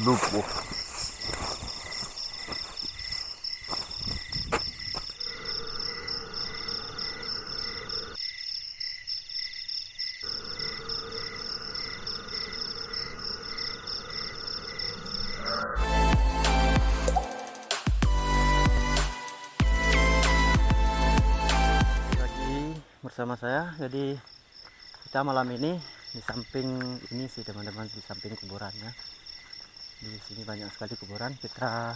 hidupmu. Lagi bersama saya, jadi kita malam ini di samping ini sih teman-teman, di samping kuburannya. Di sini banyak sekali kuburan. Kita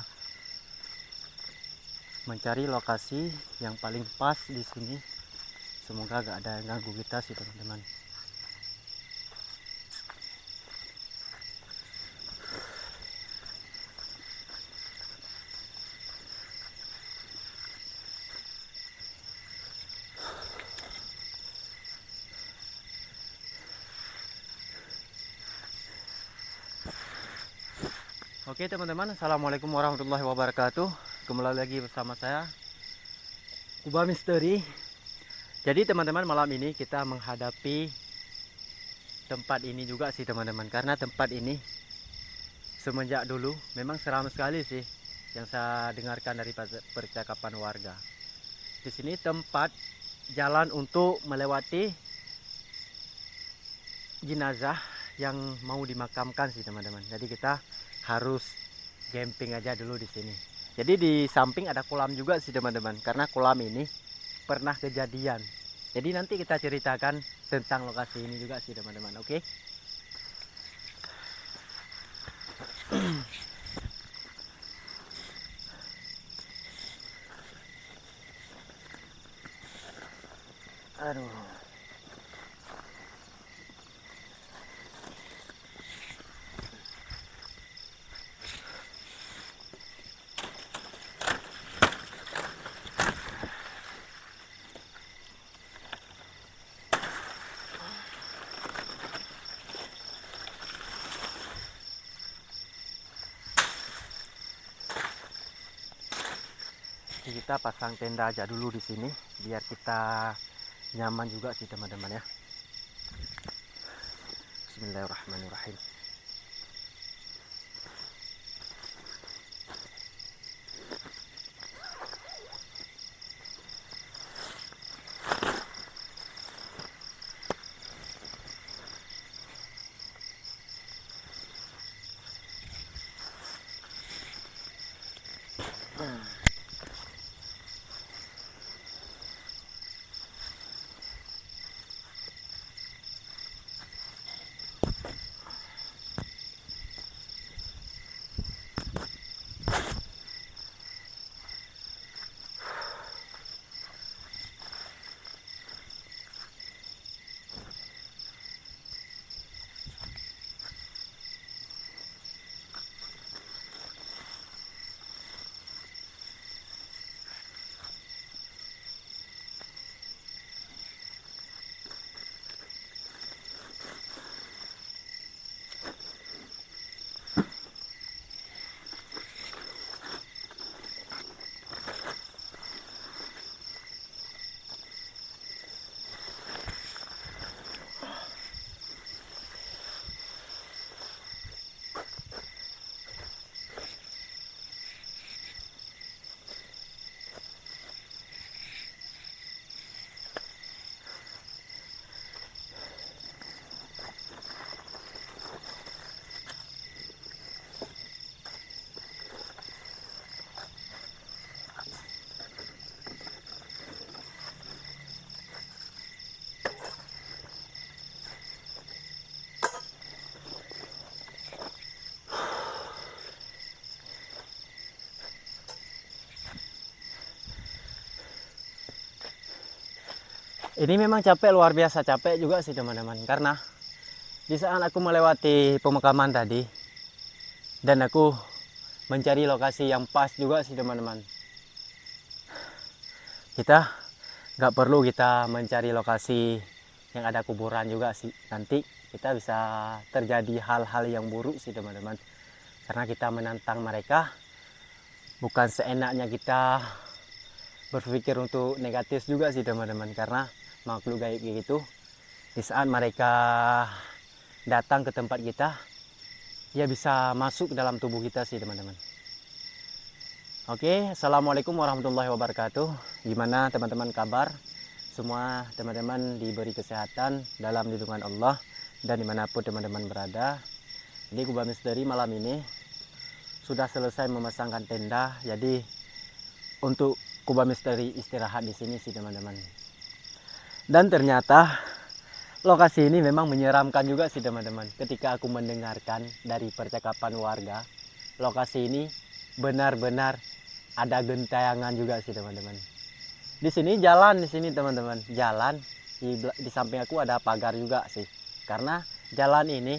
mencari lokasi yang paling pas di sini. Semoga gak ada yang ganggu kita sih teman-teman. Oke teman-teman, assalamualaikum warahmatullahi wabarakatuh. Kembali lagi bersama saya, Kubah Misteri. Jadi teman-teman, malam ini kita menghadapi tempat ini juga sih teman-teman, karena tempat ini semenjak dulu memang seram sekali sih yang saya dengarkan dari percakapan warga. Di sini tempat jalan untuk melewati jenazah yang mau dimakamkan sih teman-teman. Jadi kita harus camping aja dulu di sini. Jadi di samping ada kolam juga sih teman-teman, karena kolam ini pernah kejadian. Jadi nanti kita ceritakan tentang lokasi ini juga sih teman-teman. Oke. Aduh. Kita pasang tenda aja dulu di sini biar kita nyaman juga sih teman-teman ya. Bismillahirrahmanirrahim. Ini memang capek, luar biasa capek juga sih teman-teman, karena di saat aku melewati pemakaman tadi dan aku mencari lokasi yang pas juga sih teman-teman. Kita nggak perlu kita mencari lokasi yang ada kuburan juga sih, nanti kita bisa terjadi hal-hal yang buruk sih teman-teman, karena kita menantang mereka. Bukan seenaknya kita berpikir untuk negatif juga sih teman-teman, karena makhluk gaib gitu, di saat mereka datang ke tempat kita, dia bisa masuk ke dalam tubuh kita sih teman-teman. Oke, assalamualaikum warahmatullahi wabarakatuh. Gimana teman-teman kabar? Semua teman-teman diberi kesehatan dalam lindungan Allah dan dimanapun teman-teman berada. Jadi Kubah Misteri malam ini sudah selesai memasangkan tenda. Jadi untuk Kubah Misteri istirahat di sini sih teman-teman. Dan ternyata lokasi ini memang menyeramkan juga sih teman-teman. Ketika aku mendengarkan dari percakapan warga, lokasi ini benar-benar ada gentayangan juga sih teman-teman. Di sini jalan, di sini teman-teman, jalan di samping aku ada pagar juga sih. Karena jalan ini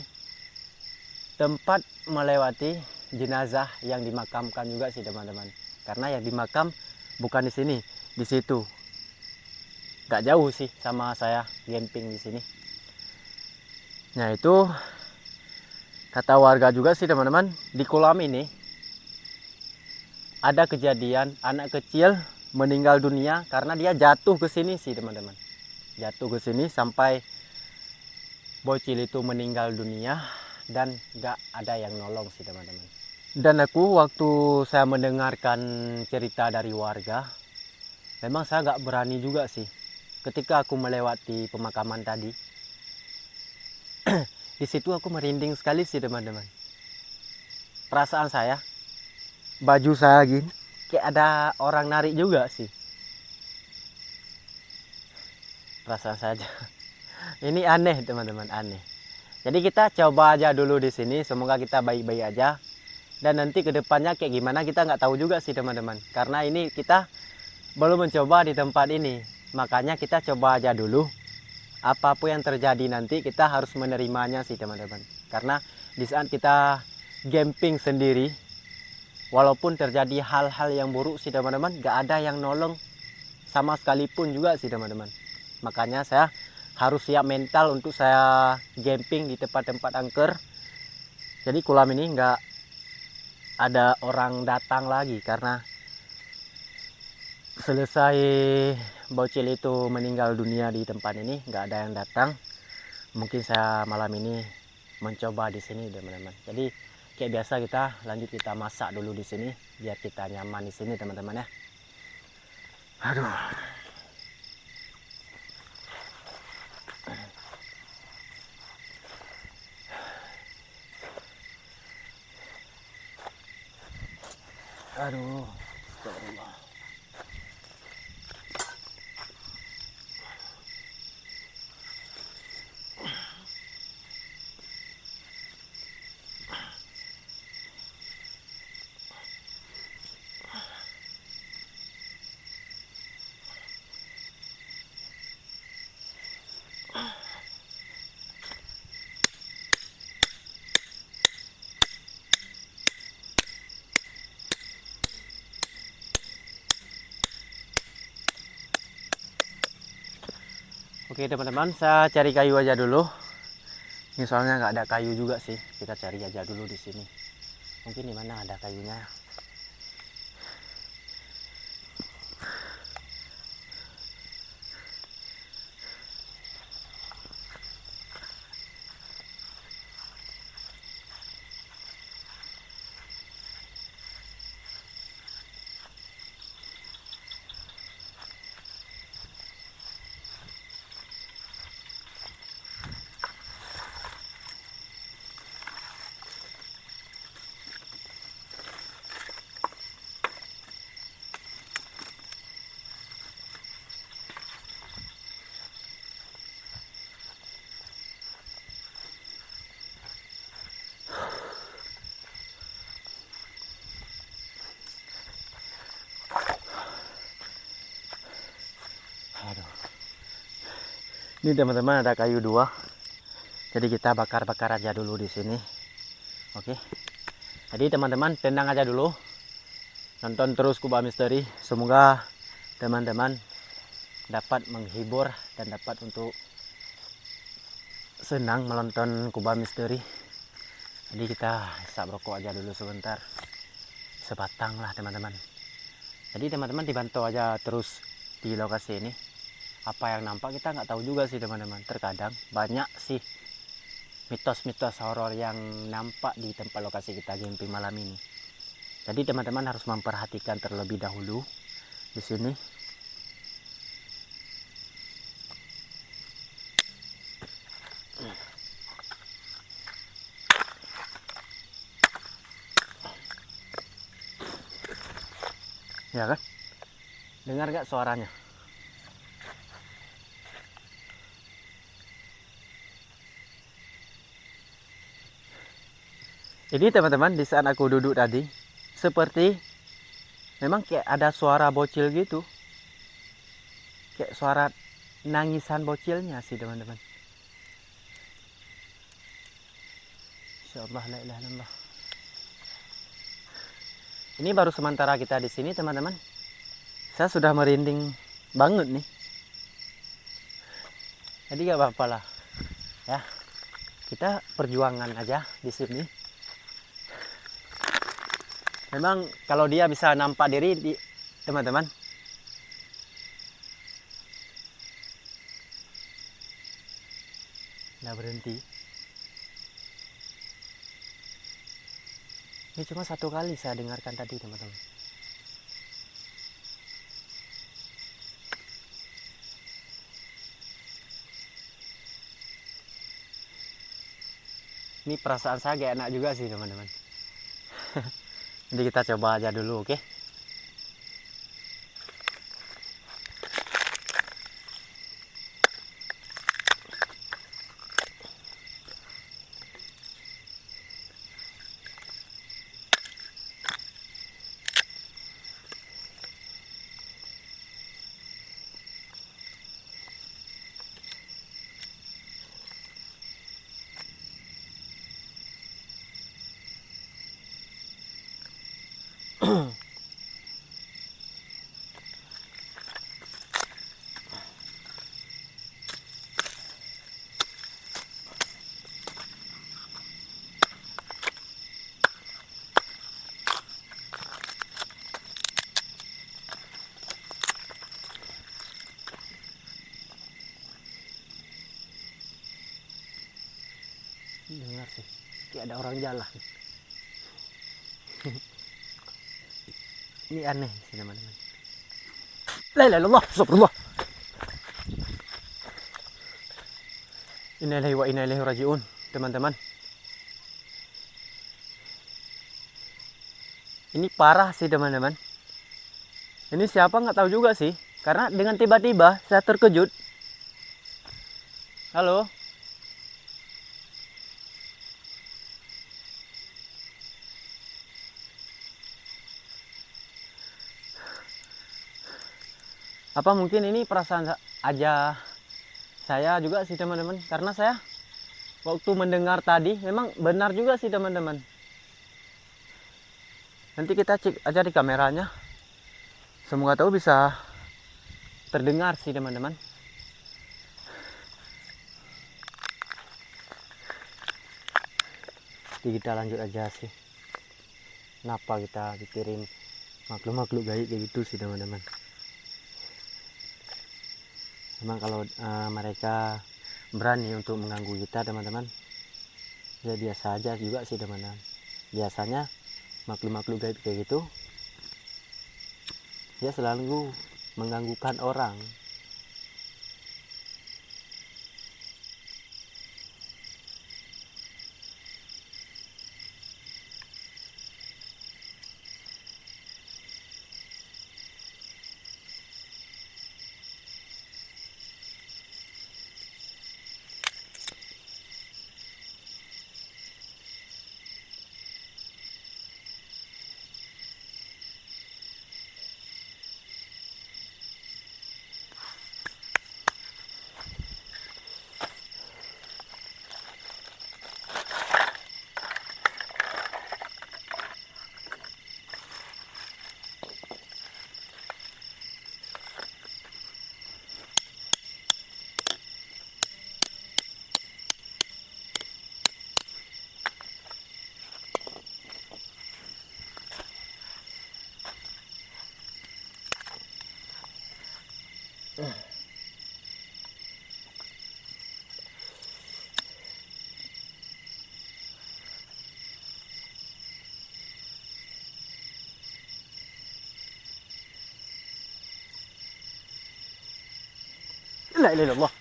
tempat melewati jenazah yang dimakamkan juga sih teman-teman. Karena yang dimakam bukan di sini, di situ. Gak jauh sih sama saya camping di sini. Nah itu kata warga juga sih teman-teman, di kolam ini ada kejadian anak kecil meninggal dunia karena dia jatuh ke sini sih teman-teman. Jatuh ke sini sampai bocil itu meninggal dunia dan gak ada yang nolong sih teman-teman. Dan aku waktu saya mendengarkan cerita dari warga, memang saya gak berani juga sih. Ketika aku melewati pemakaman tadi, di situ aku merinding sekali sih teman-teman. Perasaan saya, baju saya gini, kayak ada orang narik juga sih. Perasaan saja. Ini aneh teman-teman, aneh. Jadi kita coba aja dulu di sini, semoga kita baik-baik aja. Dan nanti kedepannya kayak gimana kita nggak tahu juga sih teman-teman. Karena ini kita belum mencoba di tempat ini. Makanya kita coba aja dulu. Apapun yang terjadi nanti kita harus menerimanya sih teman-teman. Karena di saat kita camping sendiri, walaupun terjadi hal-hal yang buruk sih teman-teman, gak ada yang nolong sama sekalipun juga sih teman-teman. Makanya saya harus siap mental untuk saya camping di tempat-tempat angker. Jadi kolam ini gak ada orang datang lagi karena selesai bocil itu meninggal dunia di tempat ini, gak ada yang datang. Mungkin saya malam ini mencoba di sini teman-teman. Jadi kayak biasa kita lanjut kita masak dulu di sini biar kita nyaman di sini teman-teman ya. Aduh. Aduh. Astagfirullah. Oke teman-teman, saya cari kayu aja dulu. Ini soalnya nggak ada kayu juga sih. Kita cari aja dulu di sini. Mungkin di mana ada kayunya. Aduh. Ini teman-teman ada kayu dua. Jadi kita bakar-bakar aja dulu di sini. Oke. Jadi teman-teman tenang aja dulu. Nonton terus Kubah Misteri. Semoga teman-teman dapat menghibur dan dapat untuk senang menonton Kubah Misteri. Jadi kita isap rokok aja dulu sebentar. Sebatang lah teman-teman. Jadi teman-teman dibantu aja terus di lokasi ini. Apa yang nampak kita nggak tahu juga sih teman-teman. Terkadang banyak sih mitos-mitos horor yang nampak di tempat lokasi kita camping malam ini. Jadi teman-teman harus memperhatikan terlebih dahulu di sini. Ya kan? Dengar gak suaranya? Ini teman-teman, di saat aku duduk tadi, seperti memang kayak ada suara bocil gitu. Kayak suara nangisan bocilnya sih teman-teman. Insyaallah, la ilaha illallah. Ini baru sementara kita di sini teman-teman. Saya sudah merinding banget nih. Jadi gak apa-apa lah. Ya. Kita perjuangan aja di sini. Memang kalau dia bisa nampak diri di teman-teman. Udah berhenti. Ini cuma satu kali saya dengarkan tadi teman-teman. Ini perasaan saya gak enak juga sih teman-teman. Jadi kita coba aja dulu, oke? Dengar sih, kayak ada orang jalan. Ini aneh sih teman-teman. La ilaha illallah, astagfirullah. Innalillahi wa inna ilaihi rajiun, teman-teman. Ini parah sih teman-teman. Ini siapa nggak tahu juga sih, karena dengan tiba-tiba saya terkejut. Halo. Apa mungkin ini perasaan aja saya juga sih teman-teman, karena saya waktu mendengar tadi memang benar juga sih teman-teman. Nanti kita cek aja di kameranya, semoga tahu bisa terdengar sih teman-teman. Jadi kita lanjut aja sih. Kenapa kita dikirim makhluk-makhluk gaib kayak gitu sih teman-teman. Memang kalau mereka berani untuk mengganggu kita teman-teman, ya biasa aja juga sih teman-teman. Biasanya makhluk-makhluk gaib kayak gitu ya selalu mengganggukan orang. La ilaha illallah.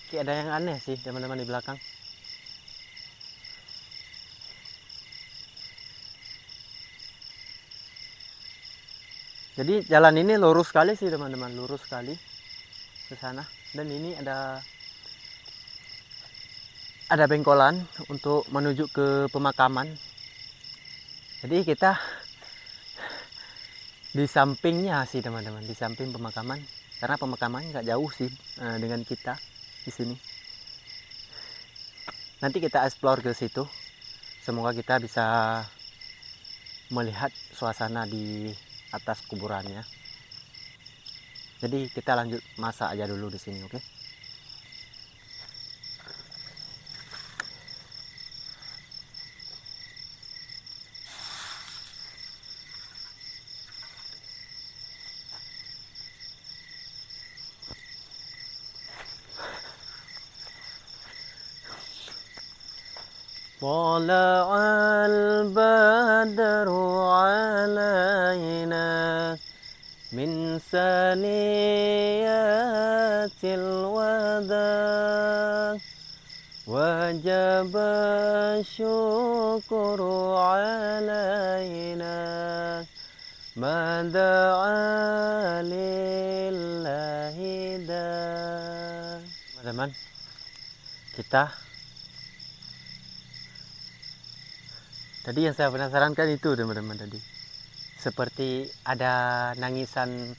Kayak ada yang aneh sih teman-teman di belakang. Jadi jalan ini lurus sekali sih teman-teman, lurus sekali ke sana. Dan ini ada bengkolan untuk menuju ke pemakaman. Jadi kita di sampingnya sih teman-teman, di samping pemakaman. Karena pemakaman nggak jauh sih dengan kita di sini. Nanti kita explore ke situ. Semoga kita bisa melihat suasana di atas kuburannya. Jadi kita lanjut masak aja dulu di sini, oke? طلع البدر علينا من ثنيات الوداع وجب الشكر علينا ما دعا لله داع. Teman-teman, kita tadi yang saya penasaran kan itu teman-teman, tadi seperti ada nangisan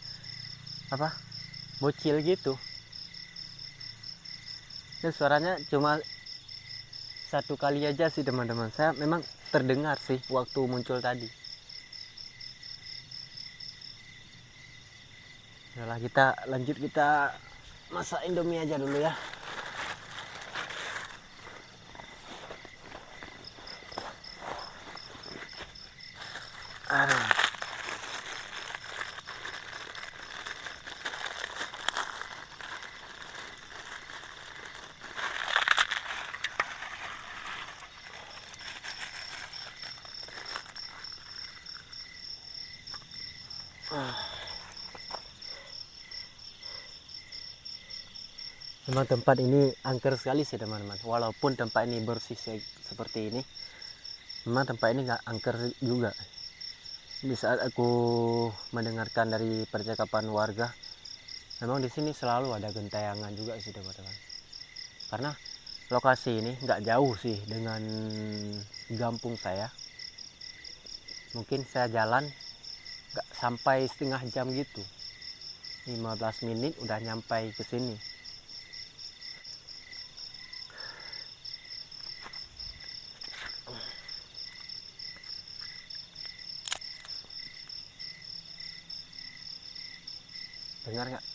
apa bocil gitu, dan suaranya cuma satu kali aja sih teman-teman. Saya memang terdengar sih waktu muncul tadi. Yalah, kita lanjut, kita masak Indomie aja dulu ya. Aduh. Memang tempat ini angker sekali sih teman-teman. Walaupun tempat ini bersih seperti ini, memang tempat ini nggak angker juga. Di saat aku mendengarkan dari percakapan warga, memang di sini selalu ada gentayangan juga sih teman-teman. Karena lokasi ini nggak jauh sih dengan kampung saya. Mungkin saya jalan nggak sampai setengah jam gitu, 15 menit udah nyampai ke sini. Dengar nggak?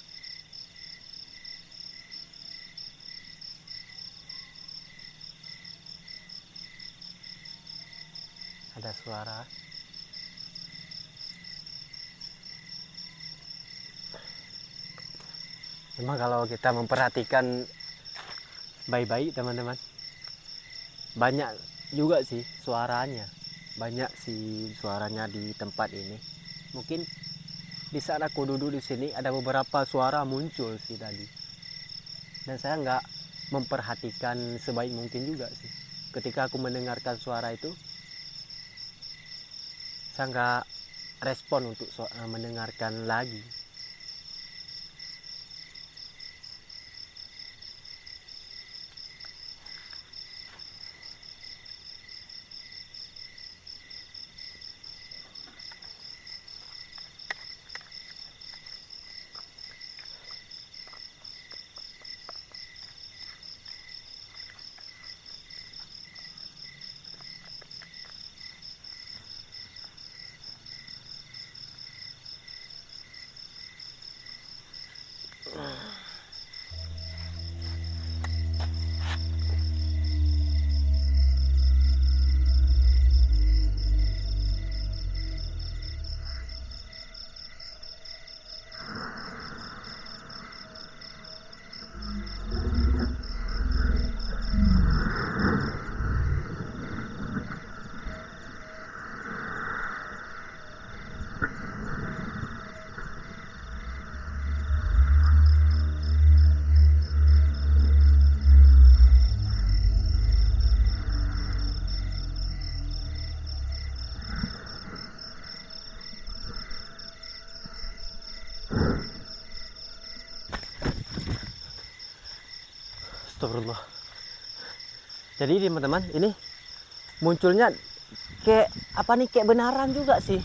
Ada suara. Memang kalau kita memperhatikan baik-baik teman-teman, banyak juga sih suaranya. Banyak sih suaranya di tempat ini. Mungkin di saat aku duduk di sini ada beberapa suara muncul sih tadi. Dan saya nggak memperhatikan sebaik mungkin juga sih. Ketika aku mendengarkan suara itu, saya nggak respon untuk mendengarkan lagi. Astagfirullah. Jadi teman-teman, ini munculnya kayak apa nih, kayak benaran juga sih.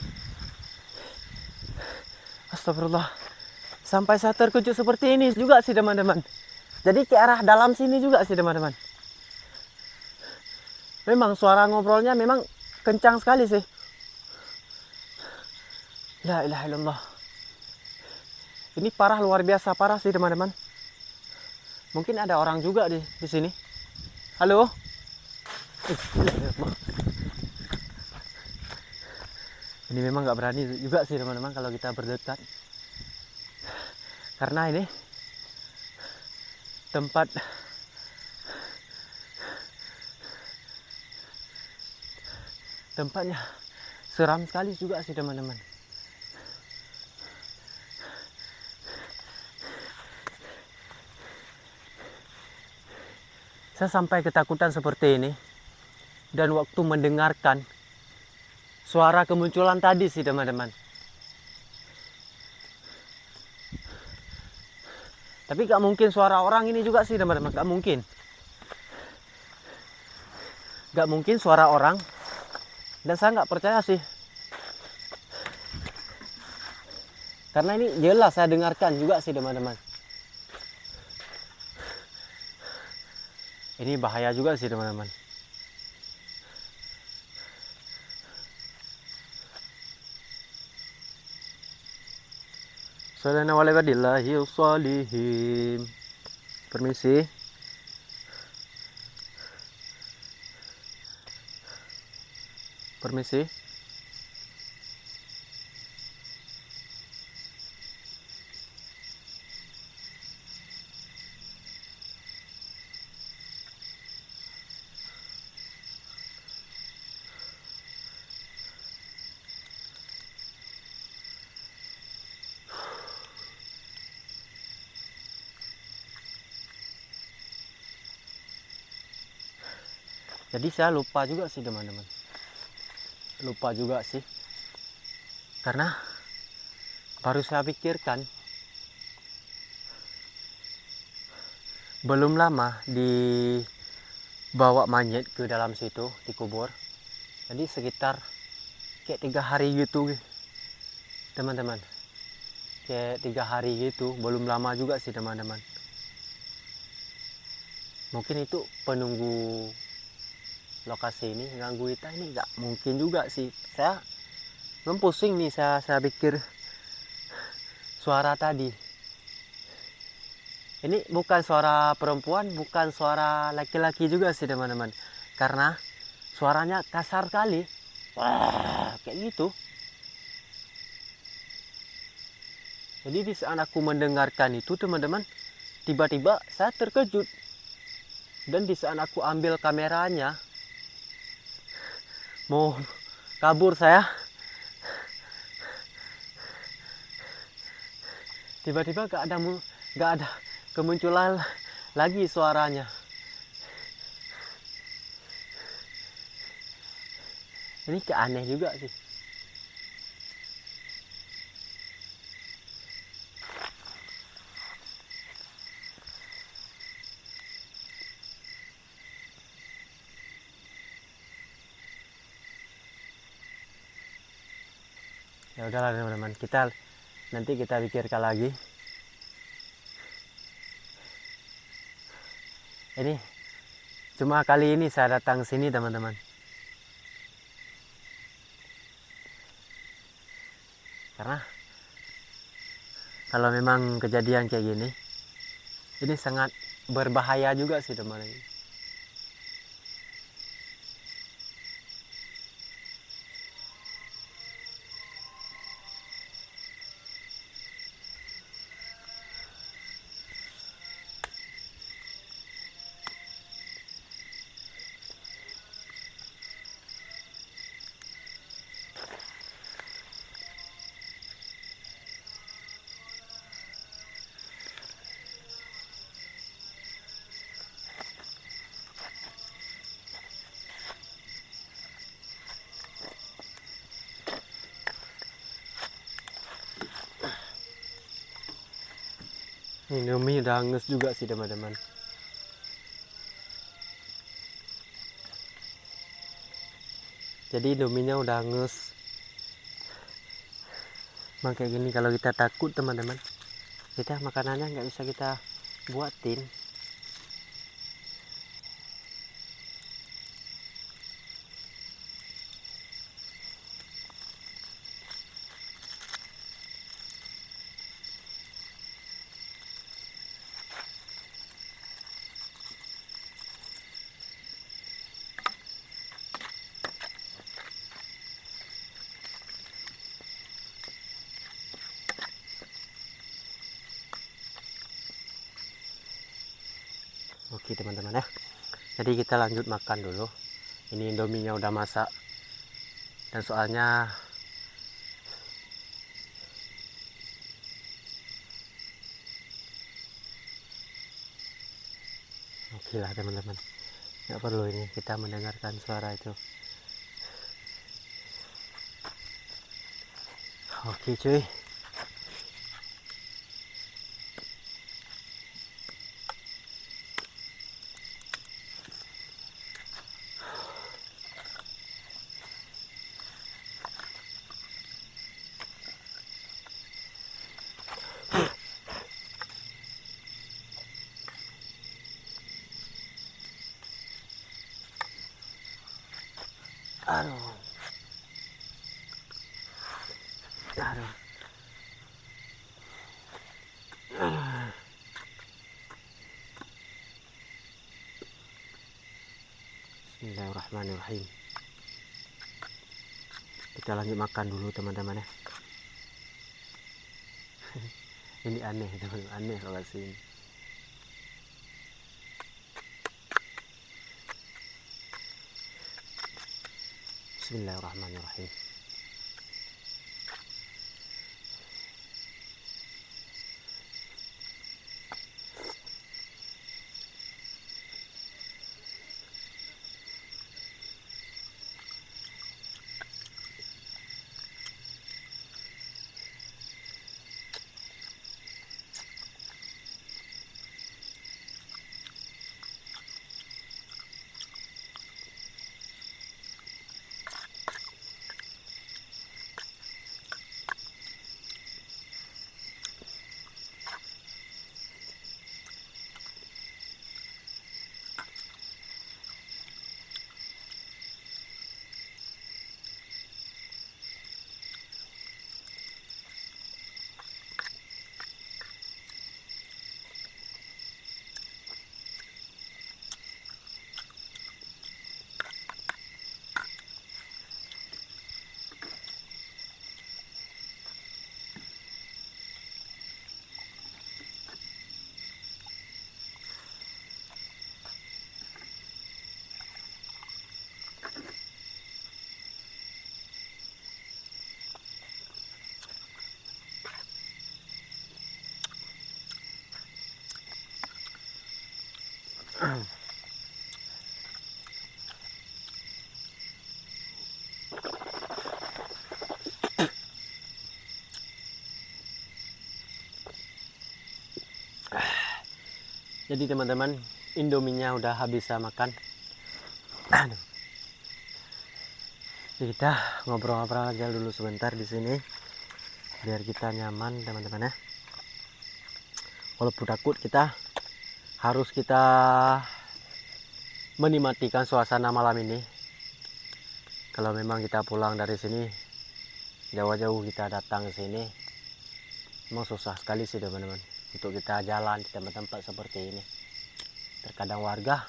Astagfirullah. Sampai saya terkejut seperti ini juga sih teman-teman. Jadi ke arah dalam sini juga sih teman-teman. Memang suara ngobrolnya memang kencang sekali sih. La ilaha illallah. Ini parah, luar biasa parah sih teman-teman. Mungkin ada orang juga di sini. Halo? Ini memang nggak berani juga sih teman-teman kalau kita berdekat, karena ini tempatnya seram sekali juga sih teman-teman. Saya sampai ketakutan seperti ini, dan waktu mendengarkan suara kemunculan tadi sih teman-teman. Tapi gak mungkin suara orang ini juga sih teman-teman, gak mungkin. Gak mungkin suara orang, dan saya gak percaya sih. Karena ini jelas saya dengarkan juga sih teman-teman. Ini bahaya juga sih teman-teman. Sallallahu alaihi wasallam. Permisi. Permisi. Jadi saya lupa juga sih teman-teman. Lupa juga sih. Karena baru saya pikirkan, belum lama dibawa mayat ke dalam situ, dikubur. Jadi sekitar kayak 3 hari gitu teman-teman. Kayak 3 hari gitu, belum lama juga sih teman-teman. Mungkin itu penunggu lokasi ini ganggu kita, ini nggak mungkin juga sih. Saya pusing nih, saya pikir suara tadi ini bukan suara perempuan, bukan suara laki-laki juga sih teman-teman, karena suaranya kasar kali. Wah, kayak gitu. Jadi di saat aku mendengarkan itu teman-teman, tiba-tiba saya terkejut, dan di saat aku ambil kameranya mau kabur saya, tiba-tiba gak ada kemunculan lagi suaranya. Ini aneh juga sih. Ya udahlah teman-teman, nanti kita pikirkan lagi. Ini cuma kali ini saya datang sini teman-teman, karena kalau memang kejadian kayak gini, ini sangat berbahaya juga sih teman-teman. Indomie udah angus juga sih teman-teman. Jadi Indominya udah angus. Emang kayak gini kalau kita takut teman-teman, kita makanannya nggak bisa kita buatin. Oke teman-teman ya, jadi kita lanjut makan dulu. Ini Indominya udah masak, dan soalnya oke lah teman-teman, nggak perlu ini kita mendengarkan suara itu. Oke cuy, aduh, aduh, Bismillahirrahmanirrahim. Kita lanjut makan dulu teman-teman ya. Ini aneh teman, aneh kalau sini. Bismillahirrahmanirrahim. Jadi teman-teman, Indominya udah habis saya makan. Aduh. Jadi kita ngobrol-ngobrol aja dulu sebentar di sini, biar kita nyaman teman-teman ya. Walaupun takut, kita harus menikmatikan suasana malam ini. Kalau memang kita pulang dari sini, jauh-jauh kita datang ke sini, memang susah sekali sih teman-teman untuk kita jalan di tempat-tempat seperti ini. Terkadang warga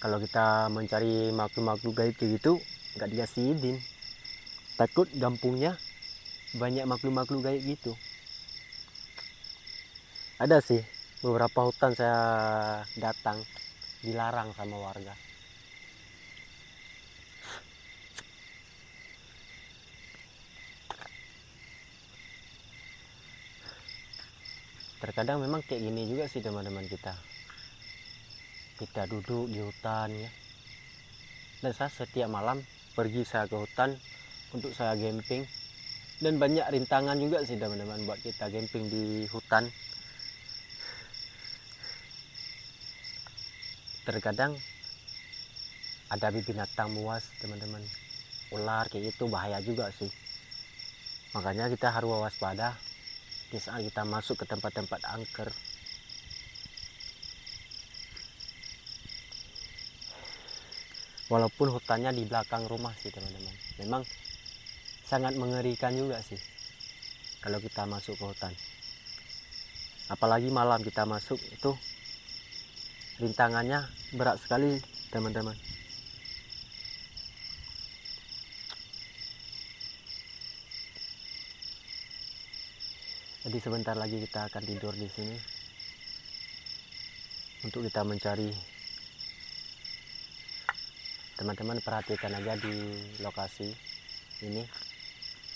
kalau kita mencari makhluk-makhluk gaib kayak gitu nggak dikasih izin, takut kampungnya banyak makhluk-makhluk gaib gitu. Ada sih beberapa hutan saya datang dilarang sama warga. Terkadang memang kayak gini juga sih teman-teman, kita duduk di hutan ya. Dan saya setiap malam pergi saya ke hutan untuk saya camping, dan banyak rintangan juga sih teman-teman buat kita camping di hutan. Terkadang ada binatang buas teman-teman, ular kayak gitu, bahaya juga sih. Makanya kita harus waspada di saat kita masuk ke tempat-tempat angker. Walaupun hutannya di belakang rumah sih teman-teman, memang sangat mengerikan juga sih kalau kita masuk ke hutan. Apalagi malam kita masuk, itu rintangannya berat sekali teman-teman. Jadi sebentar lagi kita akan tidur di sini untuk kita mencari. Teman-teman perhatikan aja di lokasi ini.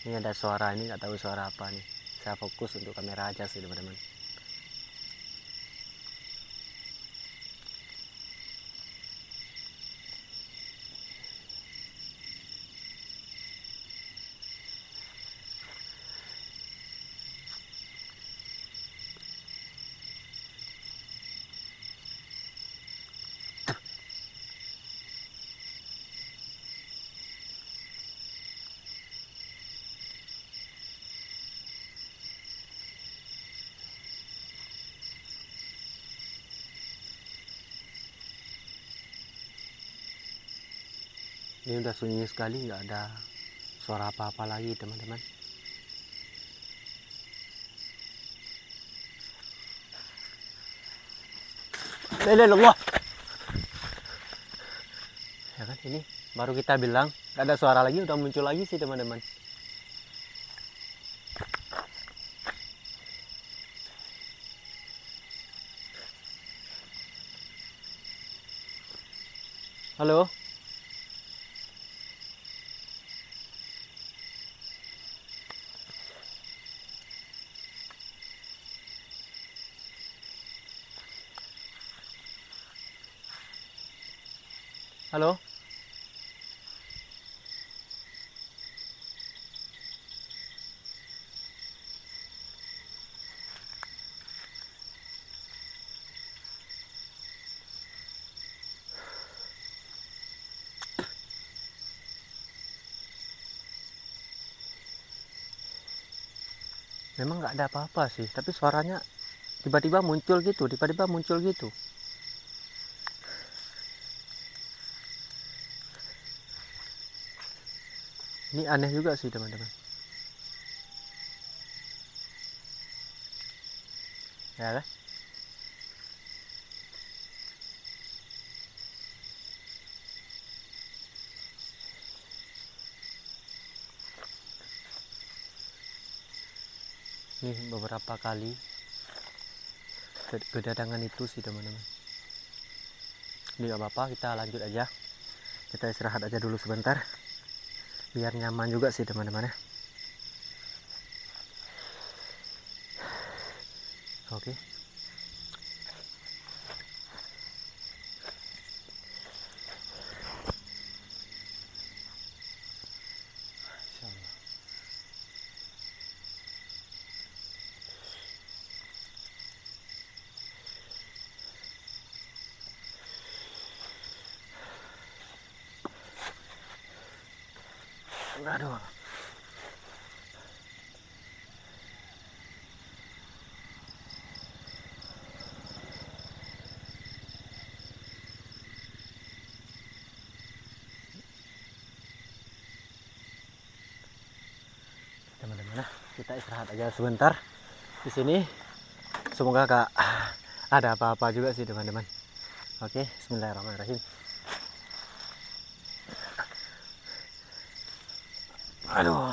Ini ada suara, ini nggak tahu suara apa nih. Saya fokus untuk kamera aja sih teman-teman. Ini udah sunyi sekali, nggak ada suara apa-apa lagi teman-teman. La ilaha illallah. Ya kan, ini baru kita bilang nggak ada suara lagi, udah muncul lagi sih teman-teman. Halo. Halo. Memang nggak ada apa-apa sih, tapi suaranya tiba-tiba muncul gitu, tiba-tiba muncul gitu. Ini aneh juga sih teman-teman. Ya kan? Ini beberapa kali kedatangan itu sih teman-teman. Ini gak apa-apa, kita lanjut aja. Kita istirahat aja dulu sebentar, biar nyaman juga sih teman-teman ya. Oke. Aduh. Teman-teman, kita istirahat aja sebentar di sini. Semoga gak ada apa-apa juga sih teman-teman. Oke, bismillahirrahmanirrahim. Aduh.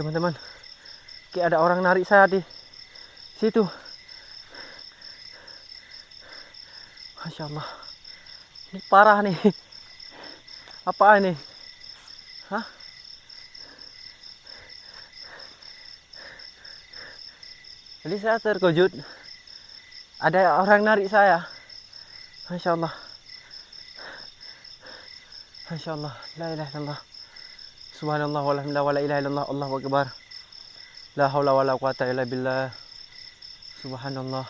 teman-teman. Kayak ada orang narik saya di situ. Masya Allah. Ini parah nih. Apa ini? Hah? Jadi saya terkejut. Ada orang narik saya. Masya Allah. Masya Allah. La ilaha illallah. Subhanallah walhamdulillah wala ilaha illallah. Allahu akbar. La haula wala quwata illa billah. Subhanallah.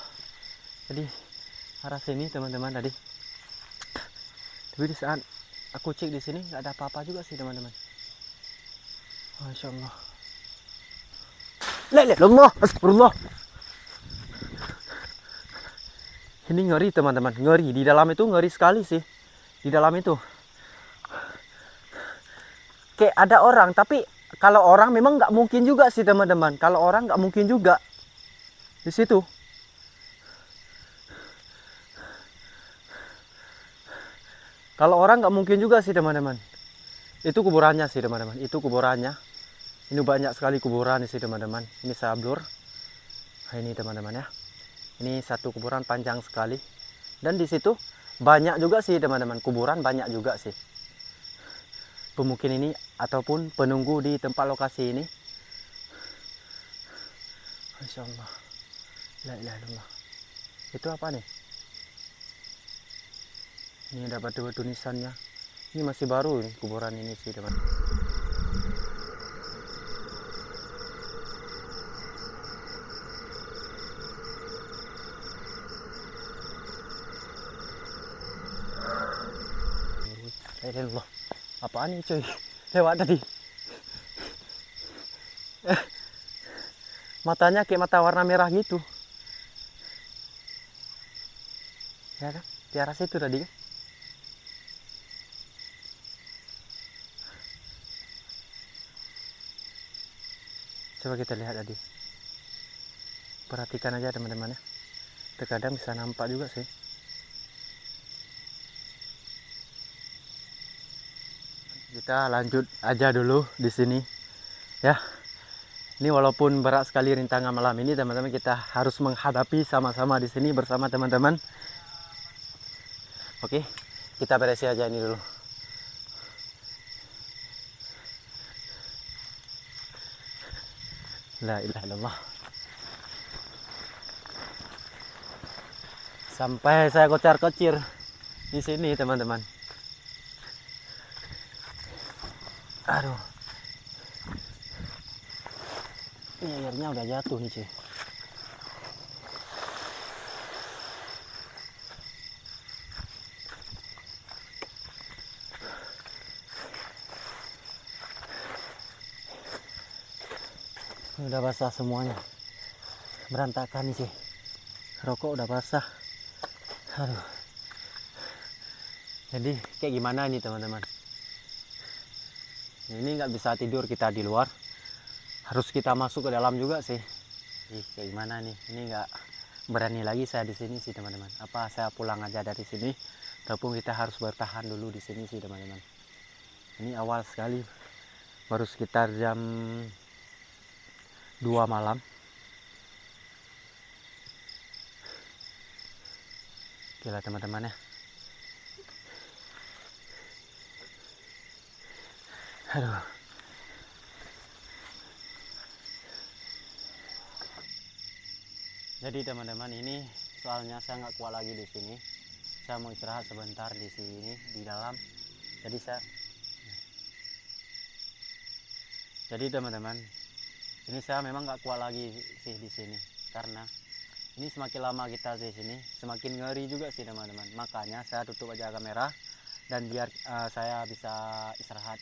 Jadi arah sini teman-teman tadi. Tapi di saat aku cek di sini nggak ada apa-apa juga sih teman-teman. Masya Allah. La ilaha illallah. Astagfirullah. Ini ngeri teman-teman, ngeri. Di dalam itu ngeri sekali sih. Di dalam itu kayak ada orang, tapi kalau orang memang nggak mungkin juga sih teman-teman. Kalau orang nggak mungkin juga di situ. Kalau orang nggak mungkin juga sih teman-teman. Itu kuburannya sih teman-teman. Itu kuburannya. Ini banyak sekali kuburan sih teman-teman. Ini saya blur. Nah, ini teman-teman ya. Ini satu kuburan panjang sekali. Dan di situ banyak juga sih teman-teman. Kuburan banyak juga sih. Pemukim ini ataupun penunggu di tempat lokasi ini. Masya Allah. La ilaha illallah. Itu apa nih? Ini ada batu-batu nisannya. Ini masih baru nih kuburan ini sih teman. La ilaha illallah. Apaan ini cuy? Lewat tadi. Matanya kayak mata warna merah gitu. Ya kan? Di arah situ tadi kan? Coba kita lihat tadi. Perhatikan aja teman-teman ya. Terkadang bisa nampak juga sih. Kita lanjut aja dulu di sini ya. Ini walaupun berat sekali rintangan malam ini teman-teman, kita harus menghadapi sama-sama di sini bersama teman-teman. Oke, kita beresi aja ini dulu. La ilaha illallah. Sampai saya kocar-kocir di sini teman-teman. Aduh. Ini airnya udah jatuh nih cuy. Ini udah basah semuanya. Berantakan nih cuy. Rokok udah basah. Aduh. Jadi kayak gimana ini teman-teman? Ini nggak bisa tidur kita di luar, harus kita masuk ke dalam juga sih. Kayak gimana nih? Ini nggak berani lagi saya di sini sih teman-teman. Apa saya pulang aja dari sini? Ataupun kita harus bertahan dulu di sini sih teman-teman. Ini awal sekali, baru sekitar jam 2 malam. Gila teman-teman ya. Aduh. Jadi teman-teman, ini soalnya saya nggak kuat lagi di sini. Saya mau istirahat sebentar di sini di dalam. Jadi teman-teman, ini saya memang nggak kuat lagi sih di sini, karena ini semakin lama kita di sini semakin ngeri juga sih teman-teman. Makanya saya tutup aja kamera dan biar saya bisa istirahat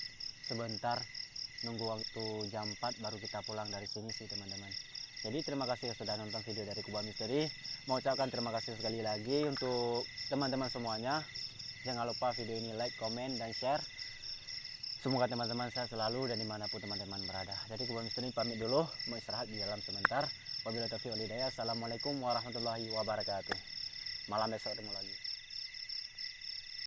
sebentar, nunggu waktu jam 4 baru kita pulang dari sini sih teman-teman. Jadi terima kasih sudah nonton video dari Kubah Misteri. Mau ucapkan terima kasih sekali lagi untuk teman-teman semuanya. Jangan lupa video ini like, komen, dan share. Semoga teman-teman saya selalu dan dimanapun teman-teman berada. Jadi Kubah Misteri pamit dulu, mau istirahat di dalam sebentar. Wabillahi taufiq wal hidayah. Assalamualaikum warahmatullahi wabarakatuh. Malam besok ketemu lagi.